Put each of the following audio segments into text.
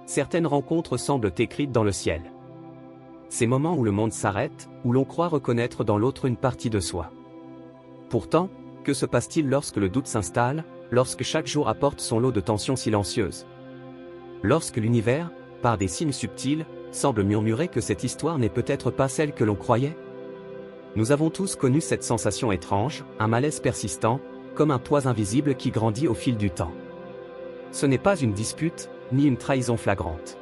certaines rencontres semblent écrites dans le ciel. Ces moments où le monde s'arrête, où l'on croit reconnaître dans l'autre une partie de soi. Pourtant, que se passe-t-il lorsque le doute s'installe, lorsque chaque jour apporte son lot de tensions silencieuses? Lorsque l'univers, par des signes subtils, semble murmurer que cette histoire n'est peut-être pas celle que l'on croyait? Nous avons tous connu cette sensation étrange, un malaise persistant, comme un poids invisible qui grandit au fil du temps. Ce n'est pas une dispute, ni une trahison flagrante.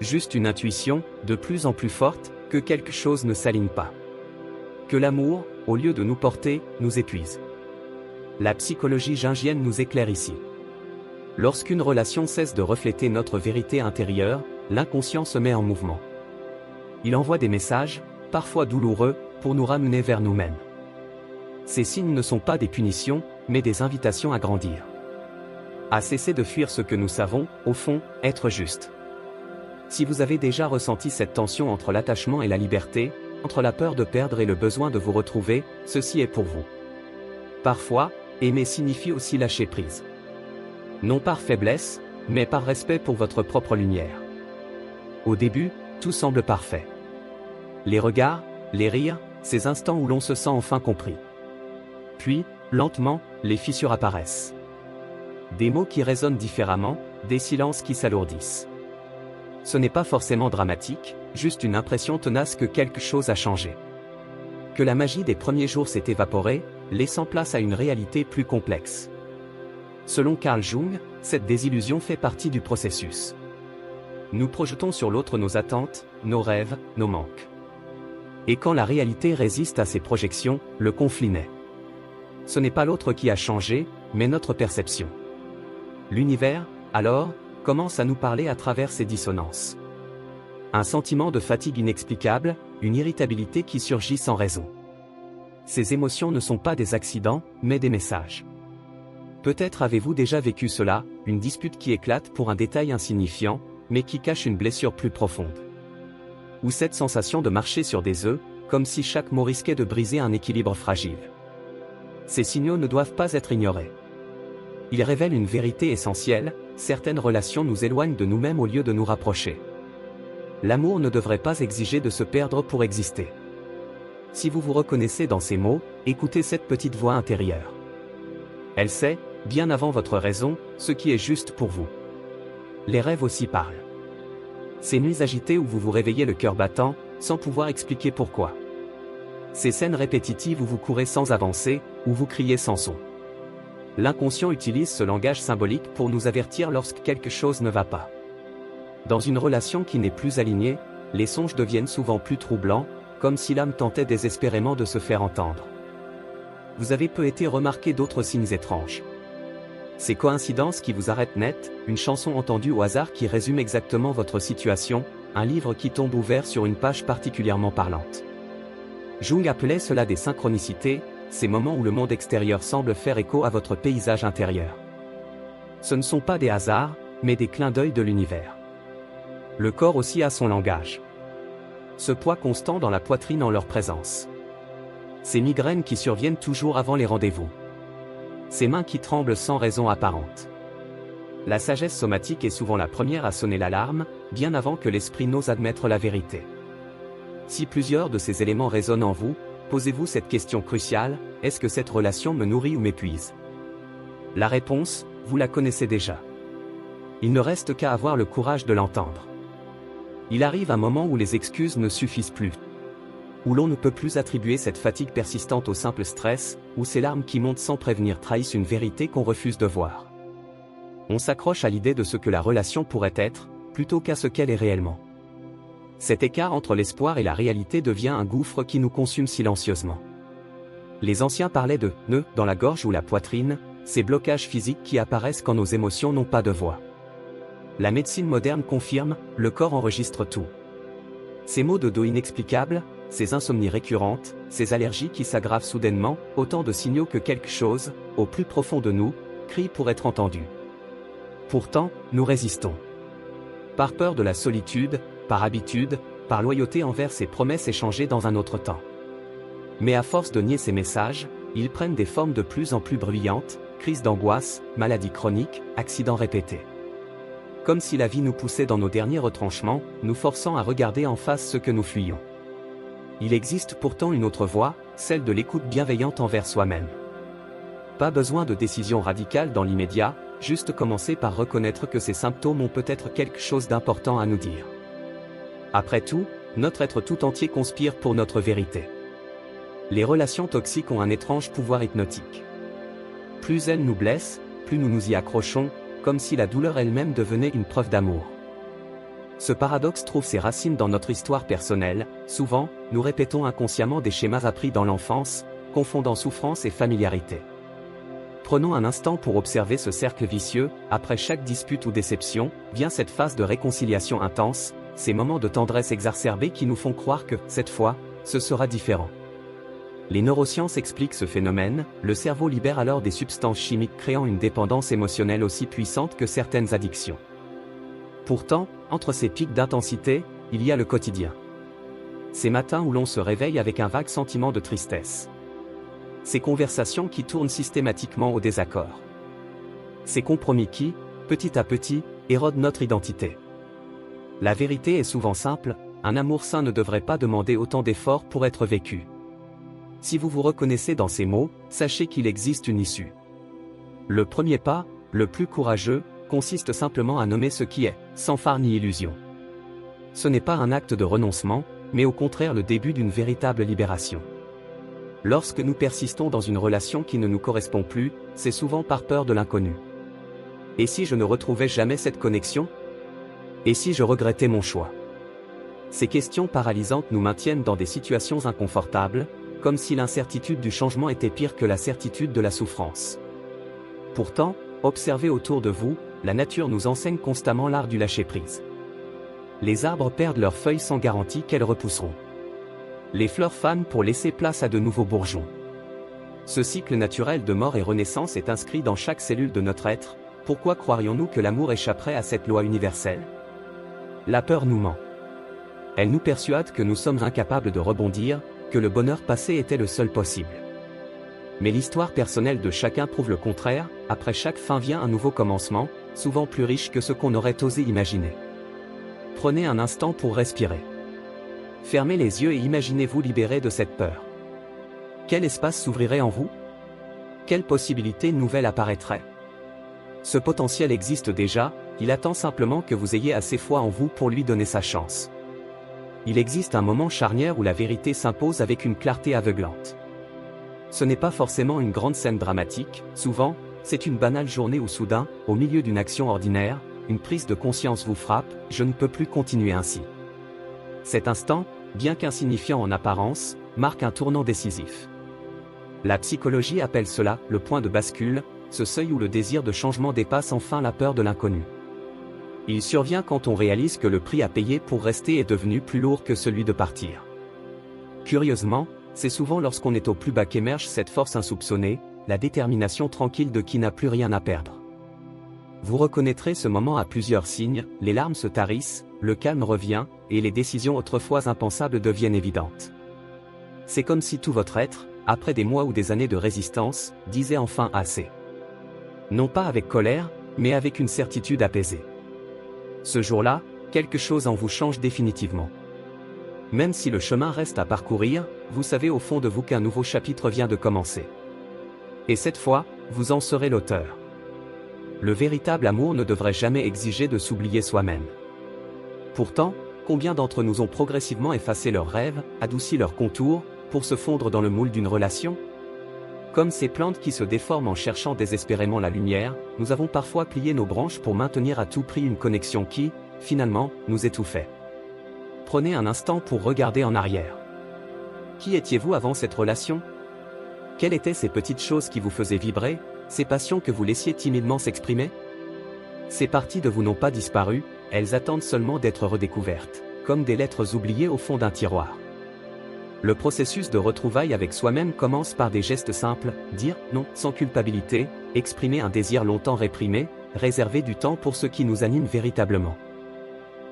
Juste une intuition, de plus en plus forte, que quelque chose ne s'aligne pas. Que l'amour, au lieu de nous porter, nous épuise. La psychologie jungienne nous éclaire ici. Lorsqu'une relation cesse de refléter notre vérité intérieure, l'inconscient se met en mouvement. Il envoie des messages, parfois douloureux, pour nous ramener vers nous-mêmes. Ces signes ne sont pas des punitions, mais des invitations à grandir. À cesser de fuir ce que nous savons, au fond, être juste. Si vous avez déjà ressenti cette tension entre l'attachement et la liberté, entre la peur de perdre et le besoin de vous retrouver, ceci est pour vous. Parfois, aimer signifie aussi lâcher prise. Non par faiblesse, mais par respect pour votre propre lumière. Au début, tout semble parfait. Les regards, les rires, ces instants où l'on se sent enfin compris. Puis, lentement, les fissures apparaissent. Des mots qui résonnent différemment, des silences qui s'alourdissent. Ce n'est pas forcément dramatique, juste une impression tenace que quelque chose a changé. Que la magie des premiers jours s'est évaporée, laissant place à une réalité plus complexe. Selon Carl Jung, cette désillusion fait partie du processus. Nous projetons sur l'autre nos attentes, nos rêves, nos manques. Et quand la réalité résiste à ces projections, le conflit naît. Ce n'est pas l'autre qui a changé, mais notre perception. L'univers, alors, commence à nous parler à travers ces dissonances. Un sentiment de fatigue inexplicable, une irritabilité qui surgit sans raison. Ces émotions ne sont pas des accidents, mais des messages. Peut-être avez-vous déjà vécu cela, une dispute qui éclate pour un détail insignifiant, mais qui cache une blessure plus profonde. Ou cette sensation de marcher sur des œufs, comme si chaque mot risquait de briser un équilibre fragile. Ces signaux ne doivent pas être ignorés. Ils révèlent une vérité essentielle, certaines relations nous éloignent de nous-mêmes au lieu de nous rapprocher. L'amour ne devrait pas exiger de se perdre pour exister. Si vous vous reconnaissez dans ces mots, écoutez cette petite voix intérieure. Elle sait, bien avant votre raison, ce qui est juste pour vous. Les rêves aussi parlent. Ces nuits agitées où vous vous réveillez le cœur battant, sans pouvoir expliquer pourquoi. Ces scènes répétitives où vous courez sans avancer, où vous criez sans son. L'inconscient utilise ce langage symbolique pour nous avertir lorsque quelque chose ne va pas. Dans une relation qui n'est plus alignée, les songes deviennent souvent plus troublants, comme si l'âme tentait désespérément de se faire entendre. Vous avez peut-être remarqué d'autres signes étranges. Ces coïncidences qui vous arrêtent net, une chanson entendue au hasard qui résume exactement votre situation, un livre qui tombe ouvert sur une page particulièrement parlante. Jung appelait cela des synchronicités, ces moments où le monde extérieur semble faire écho à votre paysage intérieur. Ce ne sont pas des hasards, mais des clins d'œil de l'univers. Le corps aussi a son langage. Ce poids constant dans la poitrine en leur présence. Ces migraines qui surviennent toujours avant les rendez-vous. Ces mains qui tremblent sans raison apparente. La sagesse somatique est souvent la première à sonner l'alarme, bien avant que l'esprit n'ose admettre la vérité. Si plusieurs de ces éléments résonnent en vous, posez-vous cette question cruciale, est-ce que cette relation me nourrit ou m'épuise? La réponse, vous la connaissez déjà. Il ne reste qu'à avoir le courage de l'entendre. Il arrive un moment où les excuses ne suffisent plus. Où l'on ne peut plus attribuer cette fatigue persistante au simple stress, où ces larmes qui montent sans prévenir trahissent une vérité qu'on refuse de voir. On s'accroche à l'idée de ce que la relation pourrait être, plutôt qu'à ce qu'elle est réellement. Cet écart entre l'espoir et la réalité devient un gouffre qui nous consume silencieusement. Les anciens parlaient de « nœuds » dans la gorge ou la poitrine, ces blocages physiques qui apparaissent quand nos émotions n'ont pas de voix. La médecine moderne confirme, le corps enregistre tout. Ces maux de dos inexplicables, ces insomnies récurrentes, ces allergies qui s'aggravent soudainement, autant de signaux que quelque chose, au plus profond de nous, crie pour être entendu. Pourtant, nous résistons. Par peur de la solitude, par habitude, par loyauté envers ces promesses échangées dans un autre temps. Mais à force de nier ces messages, ils prennent des formes de plus en plus bruyantes, crises d'angoisse, maladies chroniques, accidents répétés. comme si la vie nous poussait dans nos derniers retranchements, nous forçant à regarder en face ce que nous fuyons. Il existe pourtant une autre voie, celle de l'écoute bienveillante envers soi-même. Pas besoin de décision radicale dans l'immédiat, juste commencer par reconnaître que ces symptômes ont peut-être quelque chose d'important à nous dire. Après tout, notre être tout entier conspire pour notre vérité. Les relations toxiques ont un étrange pouvoir hypnotique. Plus elles nous blessent, plus nous nous y accrochons, comme si la douleur elle-même devenait une preuve d'amour. Ce paradoxe trouve ses racines dans notre histoire personnelle. Souvent, nous répétons inconsciemment des schémas appris dans l'enfance, confondant souffrance et familiarité. Prenons un instant pour observer ce cercle vicieux. Après chaque dispute ou déception, vient cette phase de réconciliation intense, ces moments de tendresse exacerbés qui nous font croire que, cette fois, ce sera différent. Les neurosciences expliquent ce phénomène, le cerveau libère alors des substances chimiques créant une dépendance émotionnelle aussi puissante que certaines addictions. Pourtant, entre ces pics d'intensité, il y a le quotidien. Ces matins où l'on se réveille avec un vague sentiment de tristesse. Ces conversations qui tournent systématiquement au désaccord. Ces compromis qui, petit à petit, érodent notre identité. La vérité est souvent simple, un amour sain ne devrait pas demander autant d'efforts pour être vécu. Si vous vous reconnaissez dans ces mots, sachez qu'il existe une issue. Le premier pas, le plus courageux, consiste simplement à nommer ce qui est, sans phare ni illusion. Ce n'est pas un acte de renoncement, mais au contraire le début d'une véritable libération. Lorsque nous persistons dans une relation qui ne nous correspond plus, c'est souvent par peur de l'inconnu. Et si je ne retrouvais jamais cette connexion ? Et si je regrettais mon choix ? Ces questions paralysantes nous maintiennent dans des situations inconfortables, comme si l'incertitude du changement était pire que la certitude de la souffrance. Pourtant, observez autour de vous, la nature nous enseigne constamment l'art du lâcher-prise. Les arbres perdent leurs feuilles sans garantie qu'elles repousseront. Les fleurs fanent pour laisser place à de nouveaux bourgeons. Ce cycle naturel de mort et renaissance est inscrit dans chaque cellule de notre être. Pourquoi croirions-nous que l'amour échapperait à cette loi universelle ? La peur nous ment. Elle nous persuade que nous sommes incapables de rebondir, que le bonheur passé était le seul possible. Mais l'histoire personnelle de chacun prouve le contraire. Après chaque fin vient un nouveau commencement, souvent plus riche que ce qu'on aurait osé imaginer. Prenez un instant pour respirer. Fermez les yeux et imaginez-vous libéré de cette peur. Quel espace s'ouvrirait en vous ? Quelle possibilité nouvelle apparaîtrait ? Ce potentiel existe déjà, il attend simplement que vous ayez assez foi en vous pour lui donner sa chance. Il existe un moment charnière où la vérité s'impose avec une clarté aveuglante. Ce n'est pas forcément une grande scène dramatique, souvent, c'est une banale journée où soudain, au milieu d'une action ordinaire, une prise de conscience vous frappe, je ne peux plus continuer ainsi. Cet instant, bien qu'insignifiant en apparence, marque un tournant décisif. La psychologie appelle cela le point de bascule, ce seuil où le désir de changement dépasse enfin la peur de l'inconnu. Il survient quand on réalise que le prix à payer pour rester est devenu plus lourd que celui de partir. Curieusement, c'est souvent lorsqu'on est au plus bas qu'émerge cette force insoupçonnée, la détermination tranquille de qui n'a plus rien à perdre. Vous reconnaîtrez ce moment à plusieurs signes, les larmes se tarissent, le calme revient, et les décisions autrefois impensables deviennent évidentes. C'est comme si tout votre être, après des mois ou des années de résistance, disait enfin assez. Non pas avec colère, mais avec une certitude apaisée. Ce jour-là, quelque chose en vous change définitivement. Même si le chemin reste à parcourir, vous savez au fond de vous qu'un nouveau chapitre vient de commencer. Et cette fois, vous en serez l'auteur. Le véritable amour ne devrait jamais exiger de s'oublier soi-même. Pourtant, combien d'entre nous ont progressivement effacé leurs rêves, adouci leurs contours, pour se fondre dans le moule d'une relation ? Comme ces plantes qui se déforment en cherchant désespérément la lumière, nous avons parfois plié nos branches pour maintenir à tout prix une connexion qui, finalement, nous étouffait. Prenez un instant pour regarder en arrière. Qui étiez-vous avant cette relation ? Quelles étaient ces petites choses qui vous faisaient vibrer, ces passions que vous laissiez timidement s'exprimer ? Ces parties de vous n'ont pas disparu, elles attendent seulement d'être redécouvertes, comme des lettres oubliées au fond d'un tiroir. Le processus de retrouvailles avec soi-même commence par des gestes simples, dire non sans culpabilité, exprimer un désir longtemps réprimé, réserver du temps pour ce qui nous anime véritablement.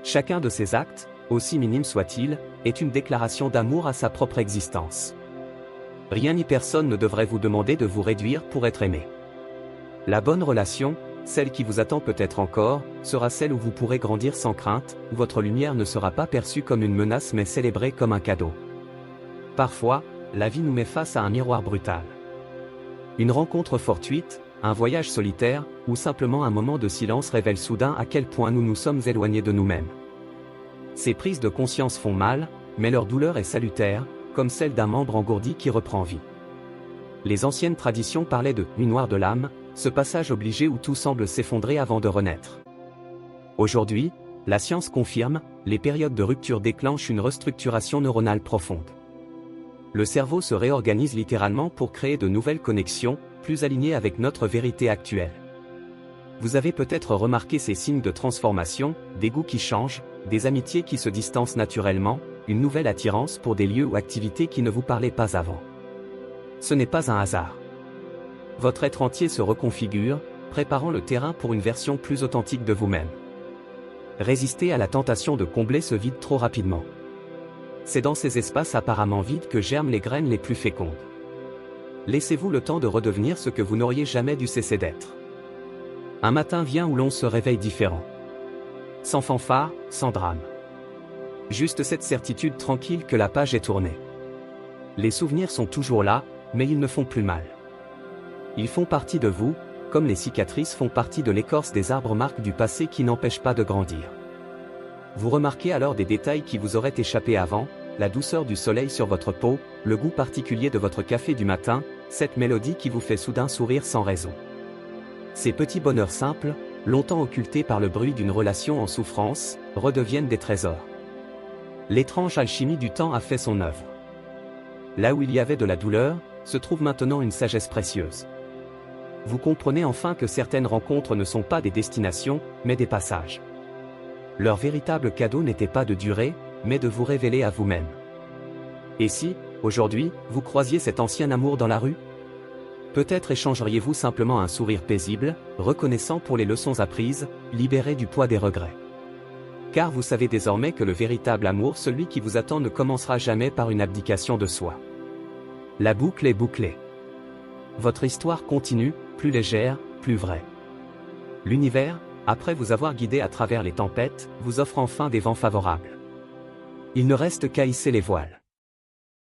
Chacun de ces actes, aussi minime soit-il, est une déclaration d'amour à sa propre existence. Rien ni personne ne devrait vous demander de vous réduire pour être aimé. La bonne relation, celle qui vous attend peut-être encore, sera celle où vous pourrez grandir sans crainte, où votre lumière ne sera pas perçue comme une menace mais célébrée comme un cadeau. Parfois, la vie nous met face à un miroir brutal. Une rencontre fortuite, un voyage solitaire, ou simplement un moment de silence révèle soudain à quel point nous nous sommes éloignés de nous-mêmes. Ces prises de conscience font mal, mais leur douleur est salutaire, comme celle d'un membre engourdi qui reprend vie. Les anciennes traditions parlaient de « nuit noire de l'âme », ce passage obligé où tout semble s'effondrer avant de renaître. Aujourd'hui, la science confirme, les périodes de rupture déclenchent une restructuration neuronale profonde. Le cerveau se réorganise littéralement pour créer de nouvelles connexions, plus alignées avec notre vérité actuelle. Vous avez peut-être remarqué ces signes de transformation, des goûts qui changent, des amitiés qui se distancent naturellement, une nouvelle attirance pour des lieux ou activités qui ne vous parlaient pas avant. Ce n'est pas un hasard. Votre être entier se reconfigure, préparant le terrain pour une version plus authentique de vous-même. Résistez à la tentation de combler ce vide trop rapidement. C'est dans ces espaces apparemment vides que germent les graines les plus fécondes. Laissez-vous le temps de redevenir ce que vous n'auriez jamais dû cesser d'être. Un matin vient où l'on se réveille différent. Sans fanfare, sans drame. Juste cette certitude tranquille que la page est tournée. Les souvenirs sont toujours là, mais ils ne font plus mal. Ils font partie de vous, comme les cicatrices font partie de l'écorce des arbres marques du passé qui n'empêchent pas de grandir. Vous remarquez alors des détails qui vous auraient échappé avant, la douceur du soleil sur votre peau, le goût particulier de votre café du matin, cette mélodie qui vous fait soudain sourire sans raison. Ces petits bonheurs simples, longtemps occultés par le bruit d'une relation en souffrance, redeviennent des trésors. L'étrange alchimie du temps a fait son œuvre. Là où il y avait de la douleur, se trouve maintenant une sagesse précieuse. Vous comprenez enfin que certaines rencontres ne sont pas des destinations, mais des passages. Leur véritable cadeau n'était pas de durer, mais de vous révéler à vous-même. Et si, aujourd'hui, vous croisiez cet ancien amour dans la rue? Peut-être échangeriez-vous simplement un sourire paisible, reconnaissant pour les leçons apprises, libéré du poids des regrets. Car vous savez désormais que le véritable amour, celui qui vous attend, ne commencera jamais par une abdication de soi. La boucle est bouclée. Votre histoire continue, plus légère, plus vraie. L'univers, après vous avoir guidé à travers les tempêtes, vous offre enfin des vents favorables. Il ne reste qu'à hisser les voiles.